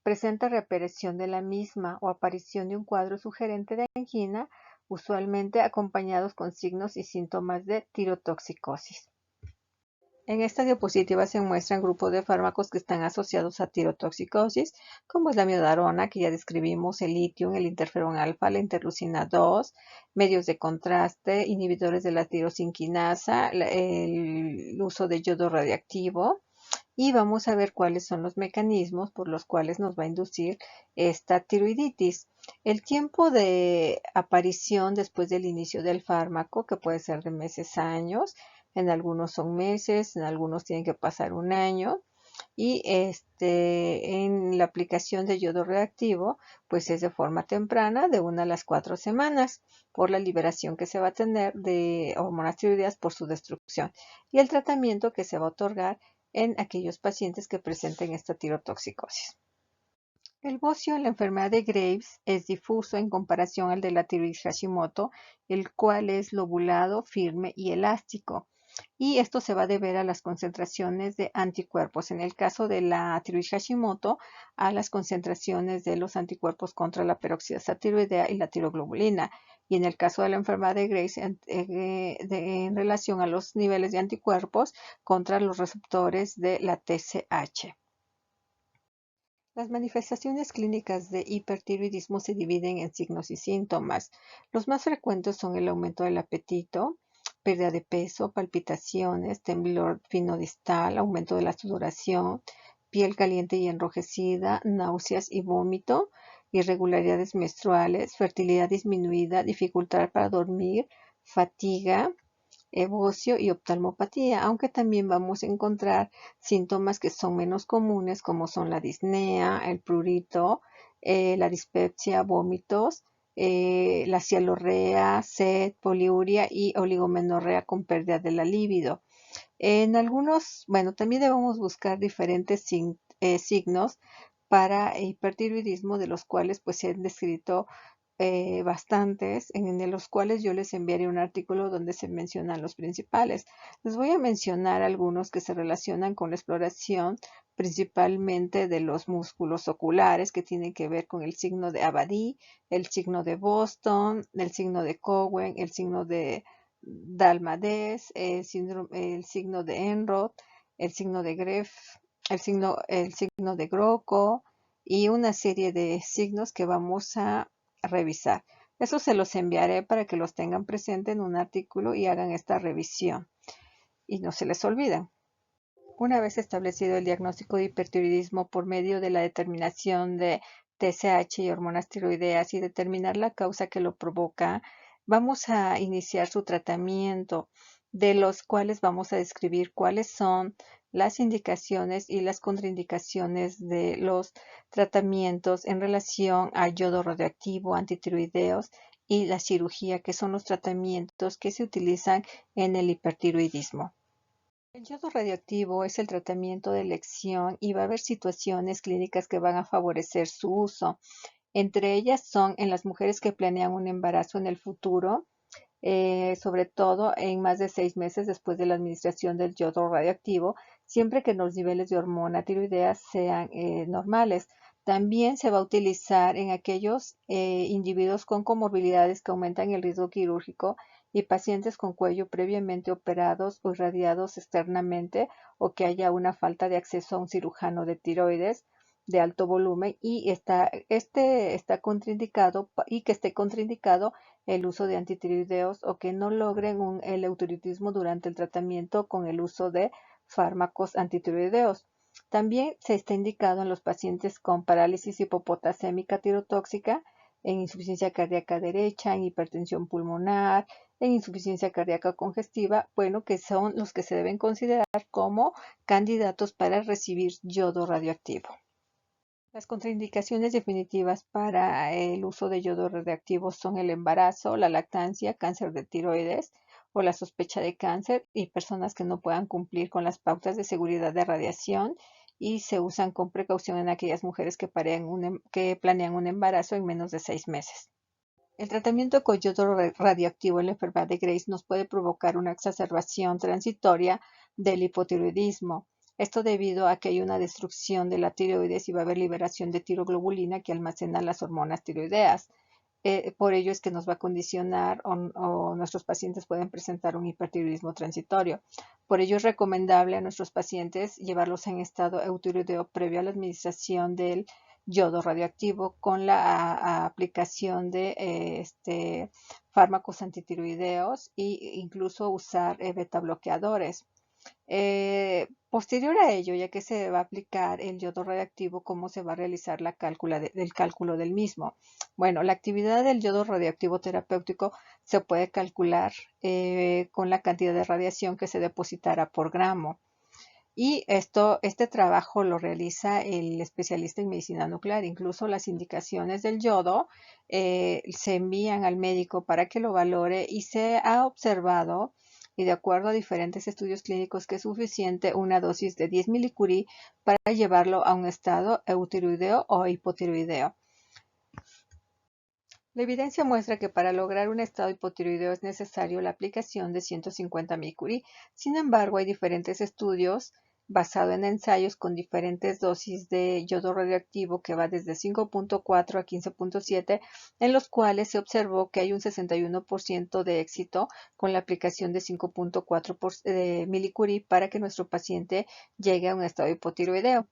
presenta reaparición de la misma o aparición de un cuadro sugerente de angina, usualmente acompañados con signos y síntomas de tirotoxicosis. En esta diapositiva se muestran grupos de fármacos que están asociados a tirotoxicosis, como es la miodarona, que ya describimos, el litio, el interferón alfa, la interleucina 2, medios de contraste, inhibidores de la tirosinquinasa, el uso de yodo radiactivo, y vamos a ver cuáles son los mecanismos por los cuales nos va a inducir esta tiroiditis. El tiempo de aparición después del inicio del fármaco, que puede ser de meses a años, en algunos son meses, en algunos tienen que pasar un año, y en la aplicación de yodo reactivo, pues es de forma temprana, de 1 a las 4 semanas, por la liberación que se va a tener de hormonas tiroideas por su destrucción, y el tratamiento que se va a otorgar en aquellos pacientes que presenten esta tirotoxicosis. El bocio en la enfermedad de Graves es difuso en comparación al de la tiroides Hashimoto, el cual es lobulado, firme y elástico. Y esto se va a deber a las concentraciones de anticuerpos. En el caso de la tiroides Hashimoto, a las concentraciones de los anticuerpos contra la peroxidasa tiroidea y la tiroglobulina. y en el caso de la enfermedad de Graves en relación a los niveles de anticuerpos contra los receptores de la TSH. Las manifestaciones clínicas de hipertiroidismo se dividen en signos y síntomas. Los más frecuentes son el aumento del apetito, pérdida de peso, palpitaciones, temblor fino distal, aumento de la sudoración, piel caliente y enrojecida, náuseas y vómito, irregularidades menstruales, fertilidad disminuida, dificultad para dormir, fatiga, bocio y oftalmopatía, aunque también vamos a encontrar síntomas que son menos comunes, como son la disnea, el prurito, la dispepsia, vómitos, la cialorrea, sed, poliuria y oligomenorrea con pérdida de la libido. En algunos, bueno, también debemos buscar diferentes signos para hipertiroidismo, de los cuales pues se han descrito bastantes, en los cuales yo les enviaré un artículo donde se mencionan los principales. Les voy a mencionar algunos que se relacionan con la exploración principalmente de los músculos oculares, que tienen que ver con el signo de Abadie, el signo de Boston, el signo de Cowen, el signo de Dalmadés, el signo de Enroth, el signo de Greff, el signo de Groco y una serie de signos que vamos a revisar. Eso se los enviaré para que los tengan presente en un artículo y hagan esta revisión y no se les olviden. Una vez establecido el diagnóstico de hipertiroidismo por medio de la determinación de TSH y hormonas tiroideas y determinar la causa que lo provoca, vamos a iniciar su tratamiento, de los cuales vamos a describir cuáles son las indicaciones y las contraindicaciones de los tratamientos en relación a yodo radioactivo, antitiroideos y la cirugía, que son los tratamientos que se utilizan en el hipertiroidismo. El yodo radioactivo es el tratamiento de elección y va a haber situaciones clínicas que van a favorecer su uso. Entre ellas son en las mujeres que planean un embarazo en el futuro, sobre todo en más de 6 meses después de la administración del yodo radioactivo, siempre que los niveles de hormona tiroidea sean normales. También se va a utilizar en aquellos individuos con comorbilidades que aumentan el riesgo quirúrgico y pacientes con cuello previamente operados o irradiados externamente, o que haya una falta de acceso a un cirujano de tiroides de alto volumen y está contraindicado, y que esté contraindicado el uso de antitiroideos, o que no logren el eutiroidismo durante el tratamiento con el uso de fármacos antitiroideos. También se está indicado en los pacientes con parálisis hipopotasémica tirotóxica, en insuficiencia cardíaca derecha, en hipertensión pulmonar, en insuficiencia cardíaca congestiva, bueno, que son los que se deben considerar como candidatos para recibir yodo radioactivo. Las contraindicaciones definitivas para el uso de yodo radioactivo son el embarazo, la lactancia, cáncer de tiroides o la sospecha de cáncer, y personas que no puedan cumplir con las pautas de seguridad de radiación, y se usan con precaución en aquellas mujeres que planean un embarazo en menos de 6 meses. El tratamiento con yodo radioactivo en la enfermedad de Graves nos puede provocar una exacerbación transitoria del hipotiroidismo. Esto debido a que hay una destrucción de la tiroides y va a haber liberación de tiroglobulina, que almacena las hormonas tiroideas. Por ello es que nos va a condicionar, o nuestros pacientes pueden presentar un hipertiroidismo transitorio. Por ello es recomendable a nuestros pacientes llevarlos en estado eutiroideo previo a la administración del yodo radioactivo, con la aplicación de fármacos antitiroideos e incluso usar beta bloqueadores. Posterior a ello, ya que se va a aplicar el yodo radioactivo, ¿cómo se va a realizar el cálculo del mismo? Bueno, la actividad del yodo radioactivo terapéutico se puede calcular con la cantidad de radiación que se depositará por gramo. Y este trabajo lo realiza el especialista en medicina nuclear. Incluso las indicaciones del yodo se envían al médico para que lo valore, y se ha observado, y de acuerdo a diferentes estudios clínicos, que es suficiente una dosis de 10 milicurie para llevarlo a un estado eutiroideo o hipotiroideo. La evidencia muestra que para lograr un estado hipotiroideo es necesario la aplicación de 150 milicurie. Sin embargo, hay diferentes estudios basado en ensayos con diferentes dosis de yodo radioactivo que va desde 5.4 a 15.7, en los cuales se observó que hay un 61% de éxito con la aplicación de 5.4 milicurie para que nuestro paciente llegue a un estado hipotiroideo.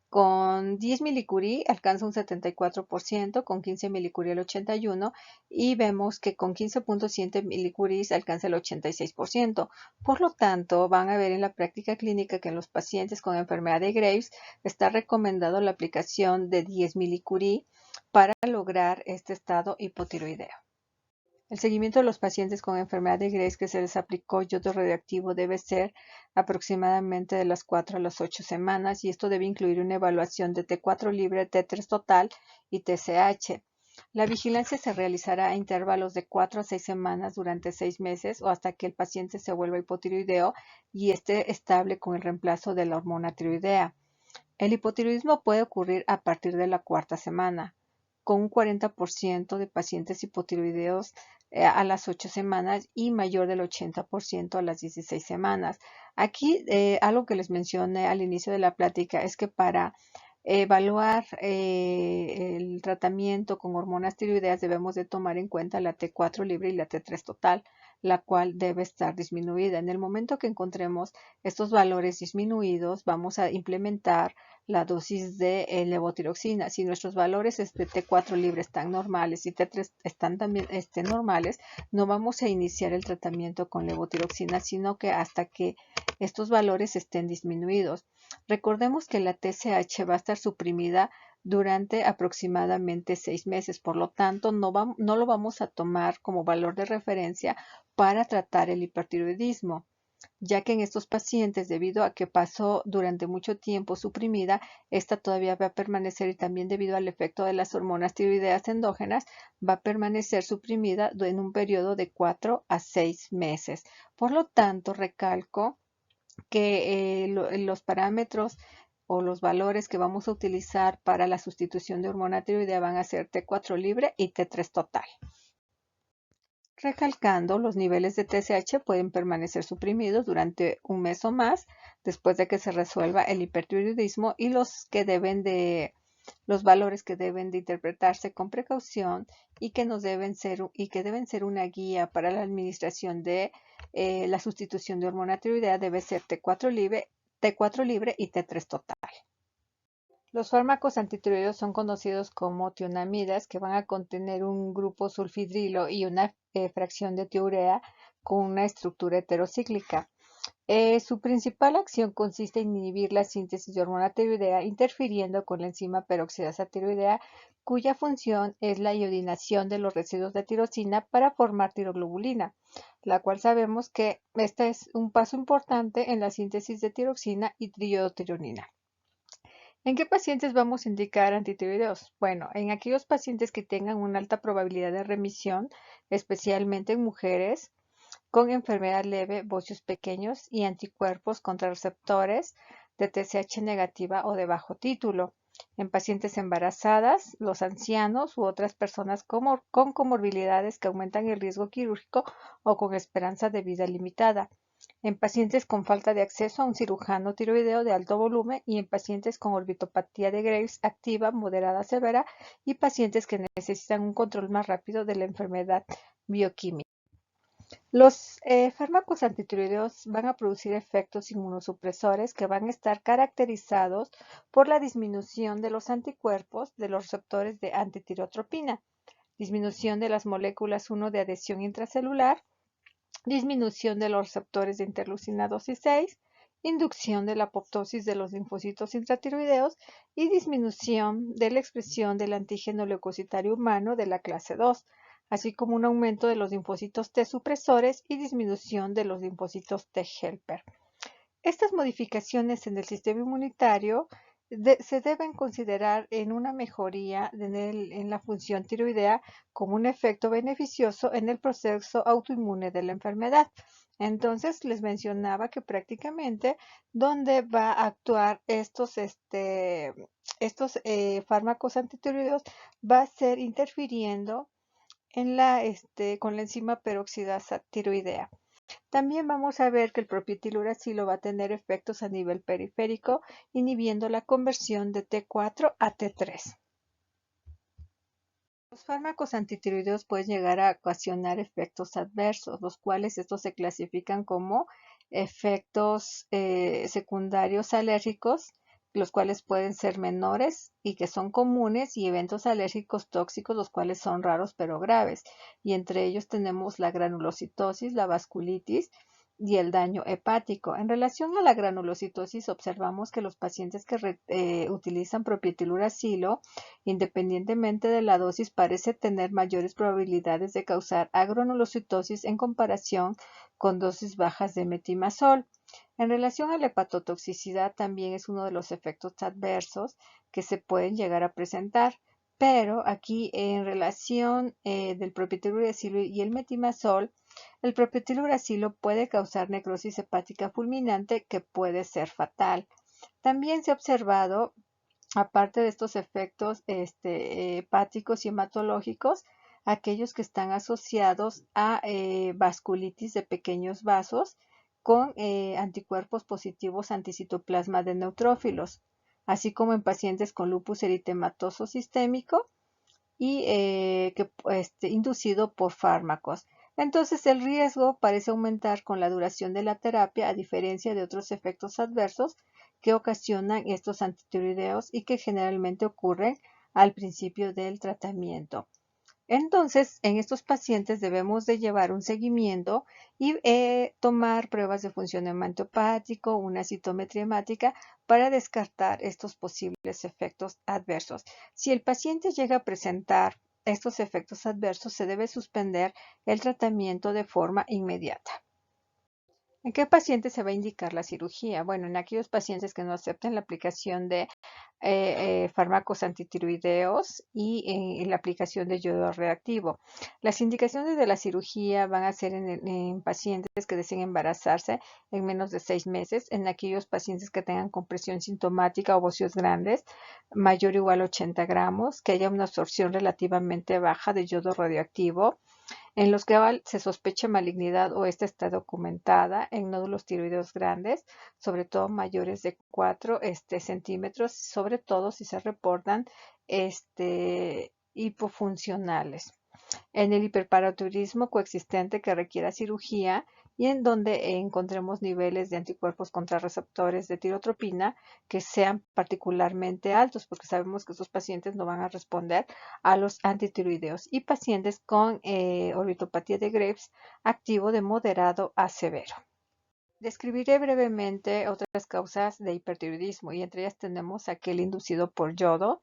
Con 10 milicurie alcanza un 74%, con 15 milicurie el 81% y vemos que con 15.7 milicuries alcanza el 86%. Por lo tanto, van a ver en la práctica clínica que en los pacientes con enfermedad de Graves está recomendado la aplicación de 10 milicurie para lograr este estado hipotiroideo. El seguimiento de los pacientes con enfermedad de Graves que se les aplicó yodo radioactivo debe ser aproximadamente de las 4 a las 8 semanas y esto debe incluir una evaluación de T4 libre, T3 total y TSH. La vigilancia se realizará a intervalos de 4 a 6 semanas durante 6 meses o hasta que el paciente se vuelva hipotiroideo y esté estable con el reemplazo de la hormona tiroidea. El hipotiroidismo puede ocurrir a partir de la cuarta semana, con un 40% de pacientes hipotiroideos a las 8 semanas y mayor del 80% a las 16 semanas. Aquí algo que les mencioné al inicio de la plática es que para evaluar el tratamiento con hormonas tiroideas debemos de tomar en cuenta la T4 libre y la T3 total, la cual debe estar disminuida. En el momento que encontremos estos valores disminuidos, vamos a implementar la dosis de levotiroxina. Si nuestros valores T4 libre están normales y T3 están también normales, no vamos a iniciar el tratamiento con levotiroxina, sino que hasta que estos valores estén disminuidos. Recordemos que la TSH va a estar suprimida durante aproximadamente 6 meses, por lo tanto no lo vamos a tomar como valor de referencia para tratar el hipertiroidismo, ya que en estos pacientes, debido a que pasó durante mucho tiempo suprimida, esta todavía va a permanecer y también debido al efecto de las hormonas tiroideas endógenas, va a permanecer suprimida en un periodo de 4 a 6 meses. Por lo tanto, recalco que los parámetros o los valores que vamos a utilizar para la sustitución de hormona tiroidea van a ser T4 libre y T3 total. Recalcando, los niveles de TSH pueden permanecer suprimidos durante un mes o más después de que se resuelva el hipertiroidismo y los valores que deben de interpretarse con precaución y que deben ser una guía para la administración de la sustitución de hormona tiroidea debe ser T4 libre y T3 total. Los fármacos antitiroideos son conocidos como tionamidas, que van a contener un grupo sulfidrilo y una fracción de tiourea con una estructura heterocíclica. Su principal acción consiste en inhibir la síntesis de hormona tiroidea interfiriendo con la enzima peroxidasa tiroidea, cuya función es la iodinación de los residuos de tirosina para formar tiroglobulina, la cual sabemos que este es un paso importante en la síntesis de tiroxina y triodotironina. ¿En qué pacientes vamos a indicar antitiroideos? Bueno, en aquellos pacientes que tengan una alta probabilidad de remisión, especialmente en mujeres con enfermedad leve, bocios pequeños y anticuerpos contra receptores de TSH negativa o de bajo título, en pacientes embarazadas, los ancianos u otras personas con comorbilidades que aumentan el riesgo quirúrgico o con esperanza de vida limitada, en pacientes con falta de acceso a un cirujano tiroideo de alto volumen y en pacientes con orbitopatía de Graves activa, moderada, severa y pacientes que necesitan un control más rápido de la enfermedad bioquímica. Los fármacos antitiroideos van a producir efectos inmunosupresores que van a estar caracterizados por la disminución de los anticuerpos de los receptores de antitireotropina, disminución de las moléculas 1 de adhesión intracelular, disminución de los receptores de interleucina 2 y 6, inducción de la apoptosis de los linfocitos intratiroideos y disminución de la expresión del antígeno leucocitario humano de la clase 2, así como un aumento de los linfocitos T supresores y disminución de los linfocitos T helper. Estas modificaciones en el sistema inmunitario se deben considerar en una mejoría en la función tiroidea como un efecto beneficioso en el proceso autoinmune de la enfermedad. Entonces, les mencionaba que prácticamente donde va a actuar estos fármacos antitiroideos va a ser interfiriendo con la enzima peroxidasa tiroidea. También vamos a ver que el propietiluracilo va a tener efectos a nivel periférico, inhibiendo la conversión de T4 a T3. Los fármacos antitiroideos pueden llegar a ocasionar efectos adversos, los cuales estos se clasifican como efectos secundarios alérgicos, los cuales pueden ser menores y que son comunes, y eventos alérgicos tóxicos, los cuales son raros pero graves. Y entre ellos tenemos la granulocitosis, la vasculitis y el daño hepático. En relación a la granulocitosis, observamos que los pacientes que utilizan propietiluracilo, independientemente de la dosis, parece tener mayores probabilidades de causar agranulocitosis en comparación con dosis bajas de metimazol. En relación a la hepatotoxicidad, también es uno de los efectos adversos que se pueden llegar a presentar. Pero aquí, en relación del propietiluracilo y el metimazol, el propietiluracilo puede causar necrosis hepática fulminante que puede ser fatal. También se ha observado, aparte de estos efectos hepáticos y hematológicos, aquellos que están asociados a vasculitis de pequeños vasos con anticuerpos positivos anticitoplasma de neutrófilos, así como en pacientes con lupus eritematoso sistémico y inducido por fármacos. Entonces, el riesgo parece aumentar con la duración de la terapia, a diferencia de otros efectos adversos que ocasionan estos antitiroideos y que generalmente ocurren al principio del tratamiento. Entonces, en estos pacientes debemos de llevar un seguimiento y tomar pruebas de funcionamiento hepático, una citometría hemática, para descartar estos posibles efectos adversos. Si el paciente llega a presentar estos efectos adversos, se debe suspender el tratamiento de forma inmediata. ¿En qué pacientes se va a indicar la cirugía? Bueno, en aquellos pacientes que no acepten la aplicación de fármacos antitiroideos y la aplicación de yodo reactivo. Las indicaciones de la cirugía van a ser en pacientes que deseen embarazarse en menos de 6 meses, en aquellos pacientes que tengan compresión sintomática o boceos grandes, mayor o igual a 80 gramos, que haya una absorción relativamente baja de yodo radioactivo, en los que se sospecha malignidad o esta está documentada en nódulos tiroideos grandes, sobre todo mayores de 4 centímetros, sobre todo si se reportan hipofuncionales. En el hiperparatiroidismo coexistente que requiera cirugía y en donde encontremos niveles de anticuerpos contrarreceptores de tirotropina que sean particularmente altos, porque sabemos que esos pacientes no van a responder a los antitiroideos, y pacientes con orbitopatía de Graves activo de moderado a severo. Describiré brevemente otras causas de hipertiroidismo, y entre ellas tenemos aquel inducido por yodo,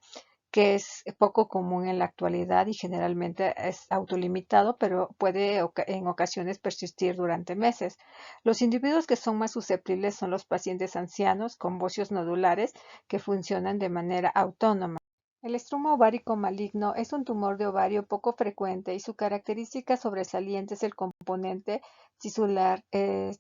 que es poco común en la actualidad y generalmente es autolimitado, pero puede en ocasiones persistir durante meses. Los individuos que son más susceptibles son los pacientes ancianos con bocios nodulares que funcionan de manera autónoma. El estroma ovárico maligno es un tumor de ovario poco frecuente, y su característica sobresaliente es el componente tisular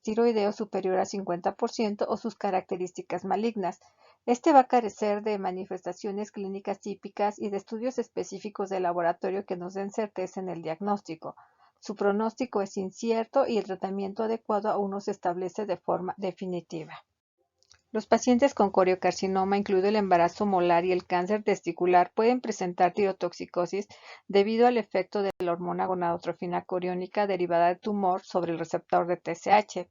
tiroideo superior a 50% o sus características malignas. Este va a carecer de manifestaciones clínicas típicas y de estudios específicos de laboratorio que nos den certeza en el diagnóstico. Su pronóstico es incierto y el tratamiento adecuado aún no se establece de forma definitiva. Los pacientes con coriocarcinoma, incluido el embarazo molar y el cáncer testicular, pueden presentar tirotoxicosis debido al efecto de la hormona gonadotrofina coriónica derivada del tumor sobre el receptor de TSH.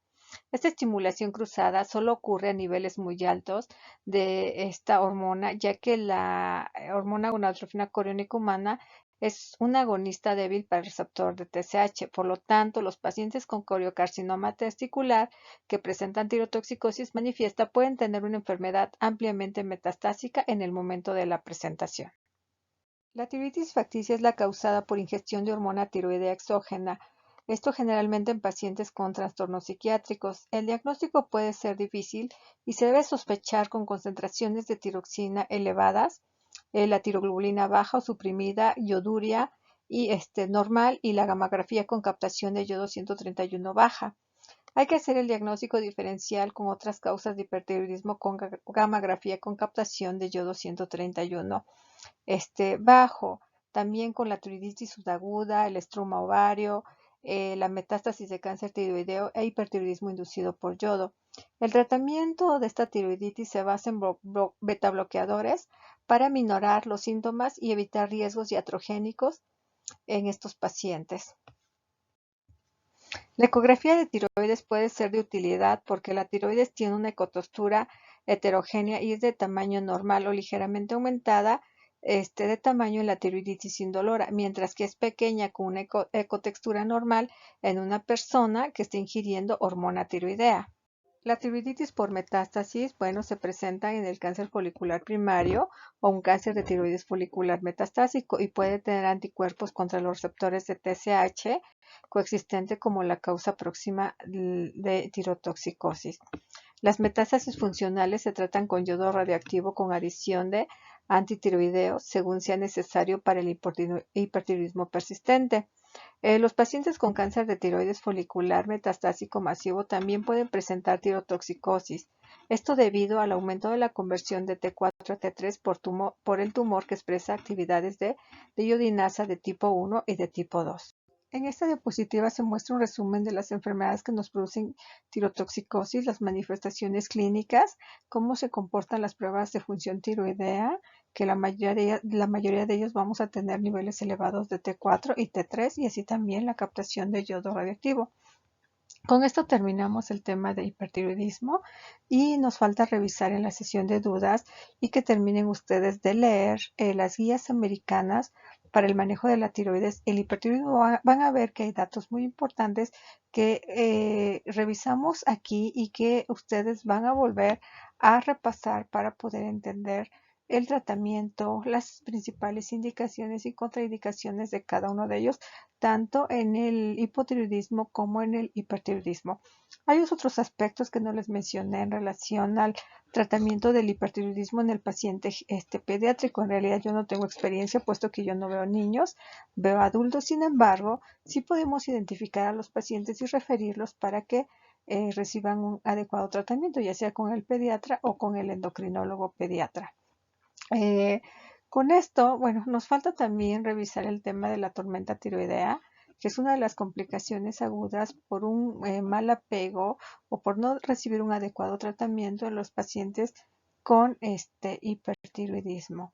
Esta estimulación cruzada solo ocurre a niveles muy altos de esta hormona, ya que la hormona gonadotrofina coriónica humana es un agonista débil para el receptor de TSH. Por lo tanto, los pacientes con coriocarcinoma testicular que presentan tirotoxicosis manifiesta pueden tener una enfermedad ampliamente metastásica en el momento de la presentación. La tiroiditis facticia es la causada por ingestión de hormona tiroidea exógena. Esto generalmente en pacientes con trastornos psiquiátricos. El diagnóstico puede ser difícil y se debe sospechar con concentraciones de tiroxina elevadas, la tiroglobulina baja o suprimida, ioduria y normal, y la gammagrafía con captación de yodo 131 baja. Hay que hacer el diagnóstico diferencial con otras causas de hipertiroidismo con gammagrafía con captación de yodo 131 bajo, también con la tiroiditis subaguda, el estroma ovario, la metástasis de cáncer tiroideo e hipertiroidismo inducido por yodo. El tratamiento de esta tiroiditis se basa en beta bloqueadores para minorar los síntomas y evitar riesgos iatrogénicos en estos pacientes. La ecografía de tiroides puede ser de utilidad porque la tiroides tiene una ecotextura heterogénea y es de tamaño normal o ligeramente aumentada de tamaño en la tiroiditis indolora, mientras que es pequeña con una ecotextura normal en una persona que está ingiriendo hormona tiroidea. La tiroiditis por metástasis, bueno, se presenta en el cáncer folicular primario o un cáncer de tiroides folicular metastásico y puede tener anticuerpos contra los receptores de TSH coexistente como la causa próxima de tirotoxicosis. Las metástasis funcionales se tratan con yodo radioactivo con adición de antitiroideos según sea necesario para el hipertiroidismo persistente. Los pacientes con cáncer de tiroides folicular metastásico masivo también pueden presentar tirotoxicosis. Esto debido al aumento de la conversión de T4 a T3 por el tumor que expresa actividades de iodinasa de tipo 1 y de tipo 2. En esta diapositiva se muestra un resumen de las enfermedades que nos producen tirotoxicosis, las manifestaciones clínicas, cómo se comportan las pruebas de función tiroidea, que la mayoría de ellos vamos a tener niveles elevados de T4 y T3 y así también la captación de yodo radioactivo. Con esto terminamos el tema de hipertiroidismo y nos falta revisar en la sesión de dudas y que terminen ustedes de leer las guías americanas para el manejo de la tiroides. El hipertiroidismo van a ver que hay datos muy importantes que revisamos aquí y que ustedes van a volver a repasar para poder entender el tratamiento, las principales indicaciones y contraindicaciones de cada uno de ellos tanto en el hipotiroidismo como en el hipertiroidismo. Hay otros aspectos que no les mencioné en relación al tratamiento del hipertiroidismo en el paciente pediátrico. En realidad yo no tengo experiencia puesto que yo no veo niños, veo adultos. Sin embargo, sí podemos identificar a los pacientes y referirlos para que reciban un adecuado tratamiento, ya sea con el pediatra o con el endocrinólogo pediatra. Eh, con esto, bueno, nos falta también revisar el tema de la tormenta tiroidea, que es una de las complicaciones agudas por un mal apego o por no recibir un adecuado tratamiento en los pacientes con hipertiroidismo.